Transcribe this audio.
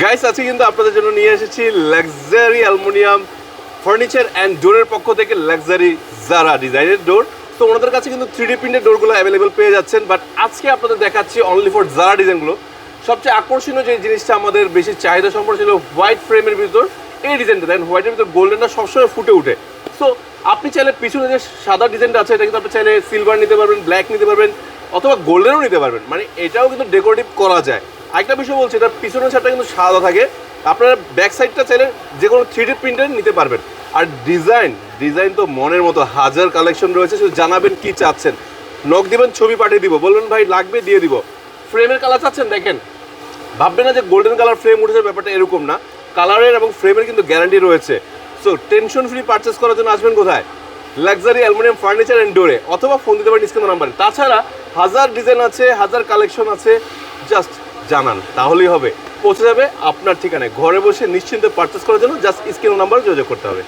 Guys, আজকে কিন্তু আপনাদের জন্য নিয়ে এসেছি লাক্সারি অ্যালুমিনিয়াম ফার্নিচার অ্যান্ড ডোরের পক্ষ থেকে লাক্সারি জারা ডিজাইনের ডোর। তো ওনাদের কাছে কিন্তু 3D প্রিন্টের ডোরগুলো অ্যাভেলেবেল পেয়ে যাচ্ছেন, বাট আজকে আপনাদের দেখাচ্ছি অনলি ফর জারা ডিজাইনগুলো। সবচেয়ে আকর্ষণীয় যে জিনিসটা আমাদের বেশি চাহিদা সম্পর্ক ছিল হোয়াইট ফ্রেমের ভিতর এই ডিজাইনটা। দেখেন হোয়াইটের ভিতর গোল্ডেনটা সবসময় ফুটে উঠে। সো আপনি চাইলে পিছনে যে সাদা ডিজাইনটা আছে এটা কিন্তু আপনি চাইলে সিলভার নিতে পারবেন, ব্ল্যাক নিতে পারবেন, অথবা গোল্ডেনও নিতে পারবেন। মানে এটাও কিন্তু ডেকোরেটিভ করা যায়। আরেকটা বিষয় বলছি, এটা পিছনের সাইডটা কিন্তু সাদা থাকে, আপনারা ব্যাক সাইডটা চাইলে যে কোনো 3D প্রিন্টার নিতে পারবেন। আর ডিজাইন তো মনের মতো হাজার কালেকশন রয়েছে, শুধু জানাবেন কি চাচ্ছেন, নক দিবেন, ছবি পাঠিয়ে দিব, বলবেন ভাই লাগবে দিয়ে দিব। ফ্রেমের কালার চাচ্ছেন, দেখেন ভাববেন না যে গোল্ডেন কালার ফ্রেম উঠেছে, ব্যাপারটা এরকম না। কালারের এবং ফ্রেমের কিন্তু গ্যারান্টি রয়েছে। সো টেনশন ফ্রি পারচেস করার জন্য আসবেন কোথায়? লাক্সারি অ্যালুমিনিয়াম ফার্নিচার অ্যান্ড ডোরে, অথবা ফোন দিতে পারেন স্ক্রিন নাম্বারে। তাছাড়া হাজার ডিজাইন আছে, হাজার কালেকশন আছে, জাস্ট জানান তাহলেই হবে, পৌঁছে যাবে আপনার ঠিকানায়। ঘরে বসে নিশ্চিন্তে পারচেস করার জন্য জাস্ট স্ক্রিন নাম্বার যোগাযোগ করতে হবে।